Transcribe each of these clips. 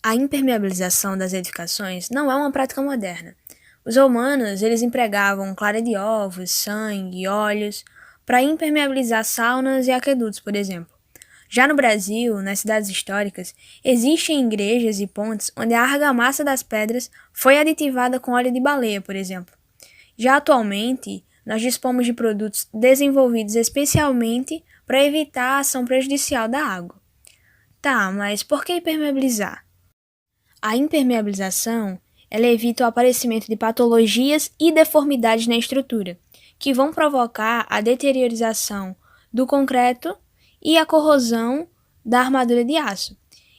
A impermeabilização das edificações não é uma prática moderna. Os romanos, eles empregavam clara de ovos, sangue, óleos para impermeabilizar saunas e aquedutos, por exemplo. Já no Brasil, nas cidades históricas, existem igrejas e pontes onde a argamassa das pedras foi aditivada com óleo de baleia, por exemplo. Já atualmente, nós dispomos de produtos desenvolvidos especialmente para evitar a ação prejudicial da água. Tá, mas por que impermeabilizar? A impermeabilização, ela evita o aparecimento de patologias e deformidades na estrutura, que vão provocar a deteriorização do concreto e a corrosão da armadura de aço.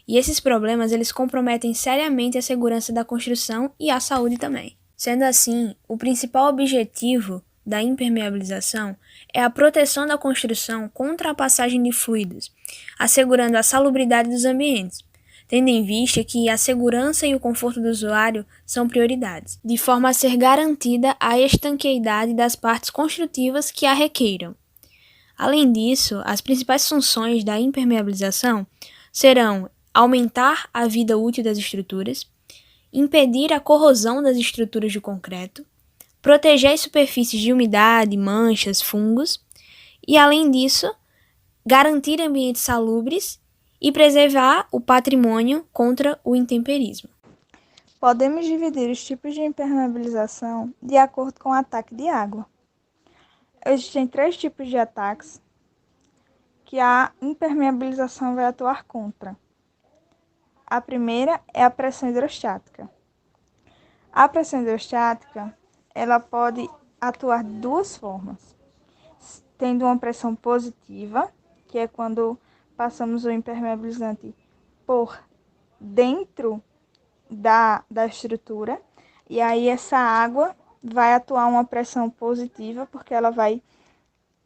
E esses problemas eles comprometem seriamente a segurança da construção e a saúde também. Sendo assim, o principal objetivo da impermeabilização é a proteção da construção contra a passagem de fluidos, assegurando a salubridade dos ambientes, tendo em vista que a segurança e o conforto do usuário são prioridades, de forma a ser garantida a estanqueidade das partes construtivas que a requeiram. Além disso, as principais funções da impermeabilização serão aumentar a vida útil das estruturas, impedir a corrosão das estruturas de concreto, proteger as superfícies de umidade, manchas, fungos e, além disso, garantir ambientes salubres e preservar o patrimônio contra o intemperismo. Podemos dividir os tipos de impermeabilização de acordo com o ataque de água. Existem 3 tipos de ataques que a impermeabilização vai atuar contra. A primeira é a pressão hidrostática. A pressão hidrostática, ela pode atuar de 2 formas. Tendo uma pressão positiva, que é quando passamos o impermeabilizante por dentro da estrutura, e aí essa água vai atuar uma pressão positiva, porque ela vai,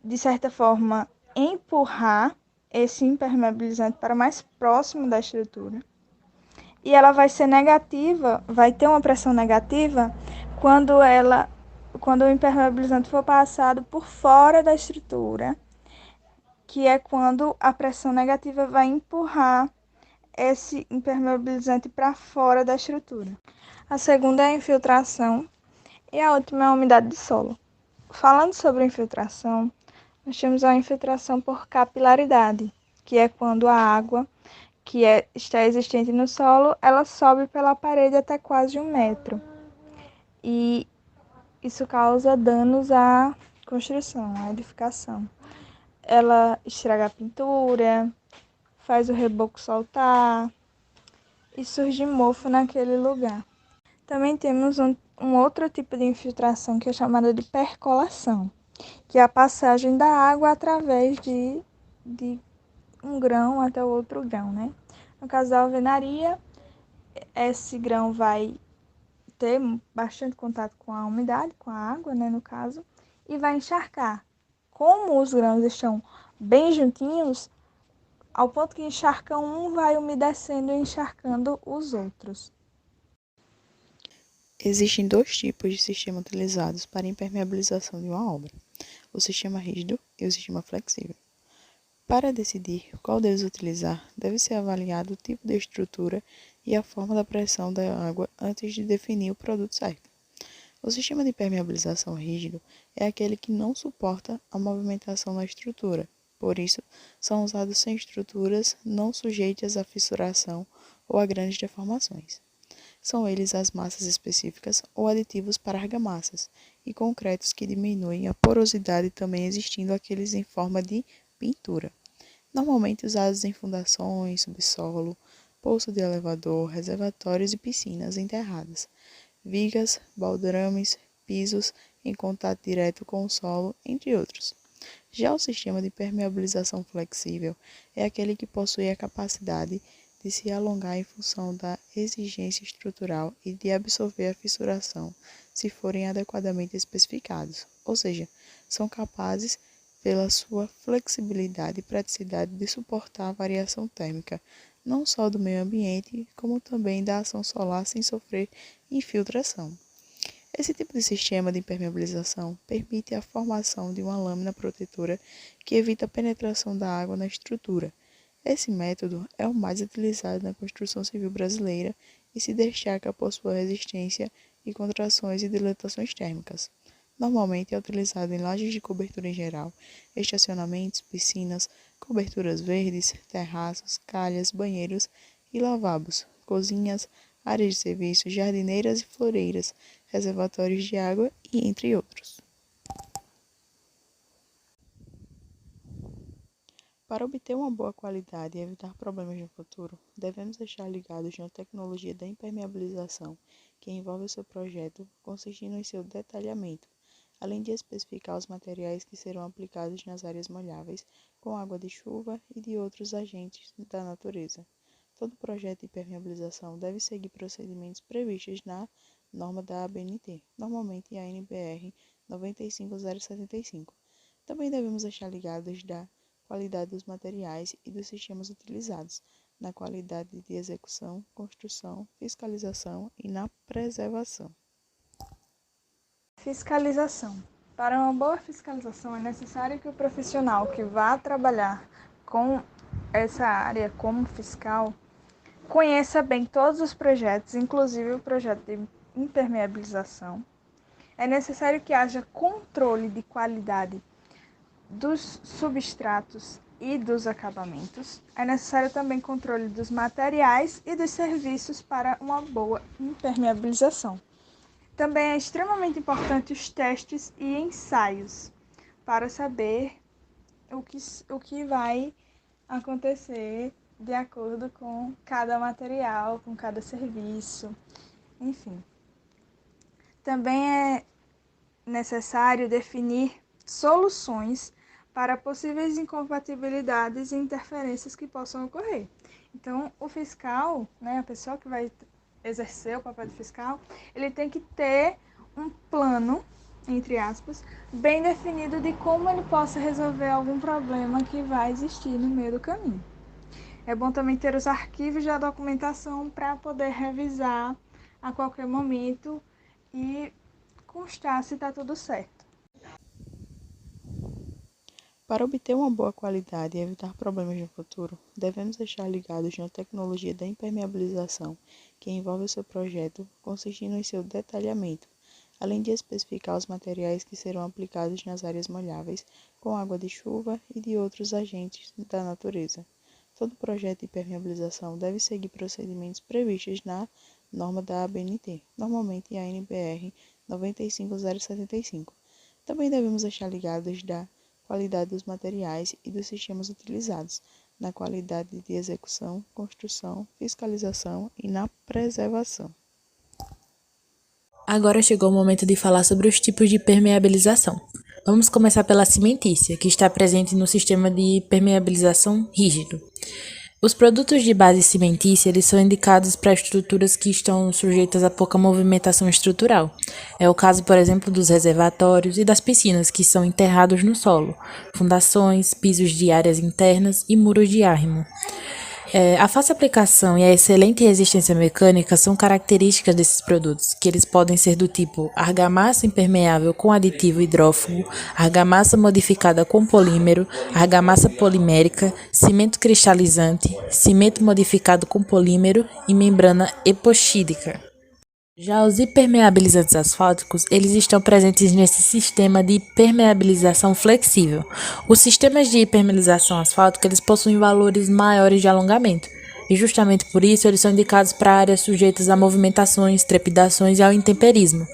de certa forma, empurrar esse impermeabilizante para mais próximo da estrutura. E ela vai ser negativa, vai ter uma pressão negativa quando o impermeabilizante for passado por fora da estrutura, que é quando a pressão negativa vai empurrar esse impermeabilizante para fora da estrutura. A segunda é a infiltração e a última é a umidade do solo. Falando sobre infiltração, nós temos a infiltração por capilaridade, que é quando a água está existente no solo, ela sobe pela parede até quase 1 metro. E isso causa danos à construção, à edificação. Ela estraga a pintura, faz o reboco soltar e surge mofo naquele lugar. Também temos um outro tipo de infiltração que é chamada de percolação, que é a passagem da água através de um grão até o outro grão, né? No caso da alvenaria, esse grão vai ter bastante contato com a umidade, com a água, né, no caso, e vai encharcar. Como os grãos estão bem juntinhos, ao ponto que encharcam um, vai umedecendo e encharcando os outros. Existem 2 tipos de sistema utilizados para a impermeabilização de uma obra: o sistema rígido e o sistema flexível. Para decidir qual deles utilizar, deve ser avaliado o tipo de estrutura e a forma da pressão da água antes de definir o produto certo. O sistema de impermeabilização rígido é aquele que não suporta a movimentação na estrutura, por isso, são usados sem estruturas não sujeitas a fissuração ou a grandes deformações. São eles as massas específicas ou aditivos para argamassas e concretos que diminuem a porosidade, também existindo aqueles em forma de pintura, normalmente usados em fundações, subsolo, poço de elevador, reservatórios e piscinas enterradas, vigas, baldrames, pisos em contato direto com o solo, entre outros. Já o sistema de permeabilização flexível é aquele que possui a capacidade de se alongar em função da exigência estrutural e de absorver a fissuração, se forem adequadamente especificados, ou seja, são capazes, pela sua flexibilidade e praticidade, de suportar a variação térmica, não só do meio ambiente, como também da ação solar sem sofrer infiltração. Esse tipo de sistema de impermeabilização permite a formação de uma lâmina protetora que evita a penetração da água na estrutura. Esse método é o mais utilizado na construção civil brasileira e se destaca por sua resistência e contrações e dilatações térmicas. Normalmente é utilizado em lajes de cobertura em geral, estacionamentos, piscinas, coberturas verdes, terraços, calhas, banheiros e lavabos, cozinhas, áreas de serviço, jardineiras e floreiras, reservatórios de água e entre outros. Para obter uma boa qualidade e evitar problemas no futuro, devemos estar ligados na tecnologia da impermeabilização, que envolve o seu projeto, consistindo em seu detalhamento, além de especificar os materiais que serão aplicados nas áreas molháveis, com água de chuva e de outros agentes da natureza. Todo projeto de impermeabilização deve seguir procedimentos previstos na norma da ABNT, normalmente a NBR 95075. Também devemos estar ligados da qualidade dos materiais e dos sistemas utilizados, na qualidade de execução, construção, fiscalização e na preservação. Fiscalização. Para uma boa fiscalização, é necessário que o profissional que vá trabalhar com essa área como fiscal conheça bem todos os projetos, inclusive o projeto de impermeabilização. É necessário que haja controle de qualidade dos substratos e dos acabamentos. É necessário também controle dos materiais e dos serviços para uma boa impermeabilização. Também é extremamente importante os testes e ensaios para saber o que vai acontecer de acordo com cada material, com cada serviço, enfim. Também é necessário definir soluções para possíveis incompatibilidades e interferências que possam ocorrer. Então, o fiscal, a pessoa que vai exercer o papel de fiscal, ele tem que ter um plano, entre aspas, bem definido de como ele possa resolver algum problema que vai existir no meio do caminho. É bom também ter os arquivos da documentação para poder revisar a qualquer momento e constar se está tudo certo. Para obter uma boa qualidade e evitar problemas no futuro, devemos estar ligados na tecnologia da impermeabilização, que envolve o seu projeto, consistindo em seu detalhamento, além de especificar os materiais que serão aplicados nas áreas molháveis, com água de chuva e de outros agentes da natureza. Todo projeto de impermeabilização deve seguir procedimentos previstos na norma da ABNT, normalmente a NBR 95075. Também devemos estar ligados da qualidade dos materiais e dos sistemas utilizados, na qualidade de execução, construção, fiscalização e na preservação. Agora chegou o momento de falar sobre os tipos de permeabilização. Vamos começar pela cimentícia, que está presente no sistema de permeabilização rígido. Os produtos de base cimentícia eles são indicados para estruturas que estão sujeitas a pouca movimentação estrutural. É o caso, por exemplo, dos reservatórios e das piscinas, que são enterrados no solo, fundações, pisos de áreas internas e muros de árgimo. A fácil aplicação e a excelente resistência mecânica são características desses produtos, que eles podem ser do tipo argamassa impermeável com aditivo hidrófugo, argamassa modificada com polímero, argamassa polimérica, cimento cristalizante, cimento modificado com polímero e membrana epoxídica. Já os impermeabilizantes asfálticos, eles estão presentes nesse sistema de permeabilização flexível. Os sistemas de impermeabilização asfáltica, eles possuem valores maiores de alongamento, e justamente por isso eles são indicados para áreas sujeitas a movimentações, trepidações e ao intemperismo.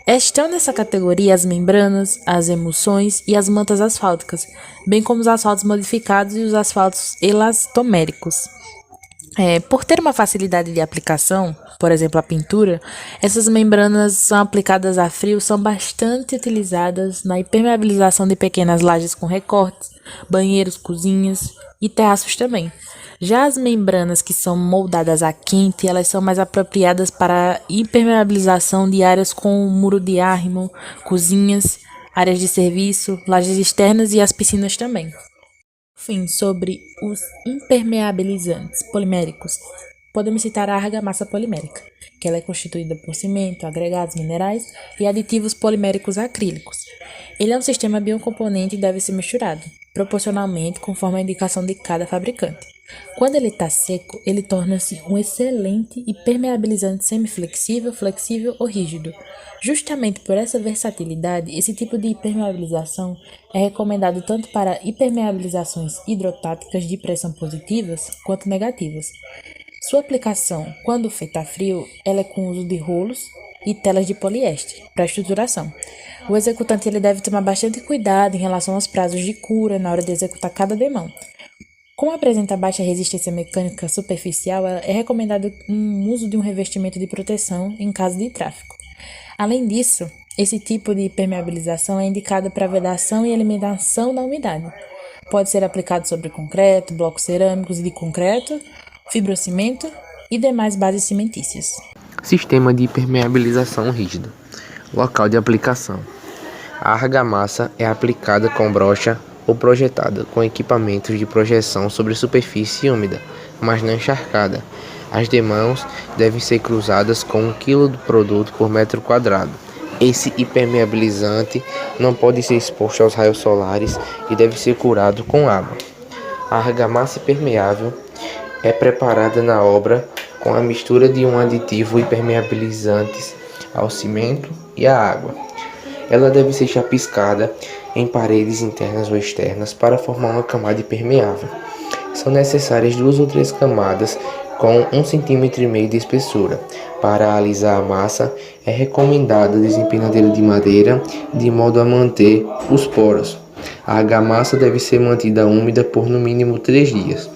Estão nessa categoria as membranas, as emulsões e as mantas asfálticas, bem como os asfaltos modificados e os asfaltos elastoméricos. Por ter uma facilidade de aplicação, por exemplo, a pintura, essas membranas são aplicadas a frio, são bastante utilizadas na impermeabilização de pequenas lajes com recortes, banheiros, cozinhas e terraços também. Já as membranas que são moldadas a quente, elas são mais apropriadas para impermeabilização de áreas com muro de árgimo, cozinhas, áreas de serviço, lajes externas e as piscinas também. Fim, sobre os impermeabilizantes poliméricos, podemos citar a argamassa polimérica, que ela é constituída por cimento, agregados minerais e aditivos poliméricos acrílicos. Ele é um sistema biocomponente e deve ser misturado, proporcionalmente conforme a indicação de cada fabricante. Quando ele está seco, ele torna-se um excelente impermeabilizante semiflexível, flexível ou rígido. Justamente por essa versatilidade, esse tipo de impermeabilização é recomendado tanto para impermeabilizações hidrotáticas de pressão positivas quanto negativas. Sua aplicação, quando feita a frio, ela é com o uso de rolos e telas de poliéster para estruturação. O executante ele deve tomar bastante cuidado em relação aos prazos de cura na hora de executar cada demão. Como apresenta baixa resistência mecânica superficial, é recomendado o uso de um revestimento de proteção em caso de tráfego. Além disso, esse tipo de impermeabilização é indicado para vedação e eliminação da umidade. Pode ser aplicado sobre concreto, blocos cerâmicos de concreto, fibrocimento e demais bases cimentícias. Sistema de impermeabilização rígido. Local de aplicação. A argamassa é aplicada com brocha ou projetada com equipamentos de projeção sobre superfície úmida, mas não encharcada. As demãos devem ser cruzadas com 1 kg do produto por metro quadrado. Esse impermeabilizante não pode ser exposto aos raios solares e deve ser curado com água. A argamassa impermeável é preparada na obra com a mistura de um aditivo impermeabilizante ao cimento e à água. Ela deve ser chapiscada em paredes internas ou externas para formar uma camada impermeável. São necessárias 2 ou 3 camadas com 1,5 cm de espessura. Para alisar a massa, é recomendada a desempenadeira de madeira, de modo a manter os poros. A argamassa deve ser mantida úmida por no mínimo 3 dias.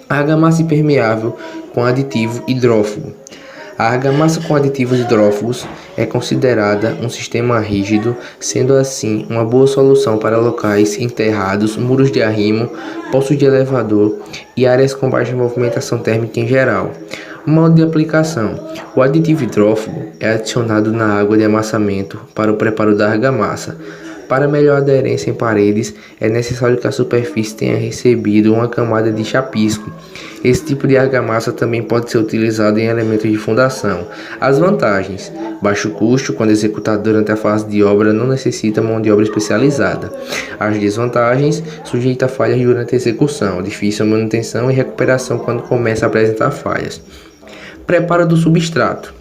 A argamassa impermeável com aditivo hidrófugo. A argamassa com aditivos hidrófugos é considerada um sistema rígido, sendo assim uma boa solução para locais enterrados, muros de arrimo, postos de elevador e áreas com baixa movimentação térmica em geral. Modo de aplicação. O aditivo hidrófugo é adicionado na água de amassamento para o preparo da argamassa. Para melhor aderência em paredes, é necessário que a superfície tenha recebido uma camada de chapisco. Esse tipo de argamassa também pode ser utilizado em elementos de fundação. As vantagens: baixo custo, quando executado durante a fase de obra, não necessita mão de obra especializada. As desvantagens: sujeita a falhas durante a execução, difícil manutenção e recuperação quando começa a apresentar falhas. Preparo do substrato.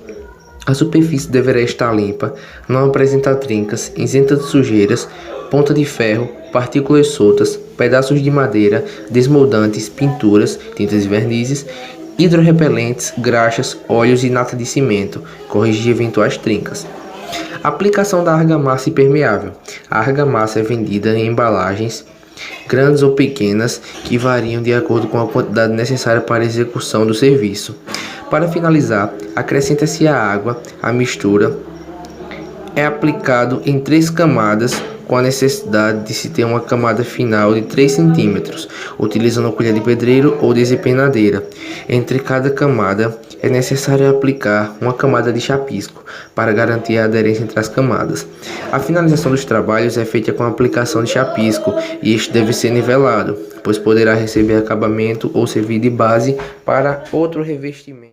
A superfície deverá estar limpa, não apresentar trincas, isenta de sujeiras, ponta de ferro, partículas soltas, pedaços de madeira, desmoldantes, pinturas, tintas e vernizes, hidrorrepelentes, graxas, óleos e nata de cimento, corrigir eventuais trincas. Aplicação da argamassa impermeável. A argamassa é vendida em embalagens grandes ou pequenas que variam de acordo com a quantidade necessária para a execução do serviço. Para finalizar, acrescenta-se a água, a mistura é aplicado em 3 camadas com a necessidade de se ter uma camada final de 3 cm, utilizando colher de pedreiro ou desempenadeira. Entre cada camada é necessário aplicar uma camada de chapisco para garantir a aderência entre as camadas. A finalização dos trabalhos é feita com a aplicação de chapisco e este deve ser nivelado, pois poderá receber acabamento ou servir de base para outro revestimento.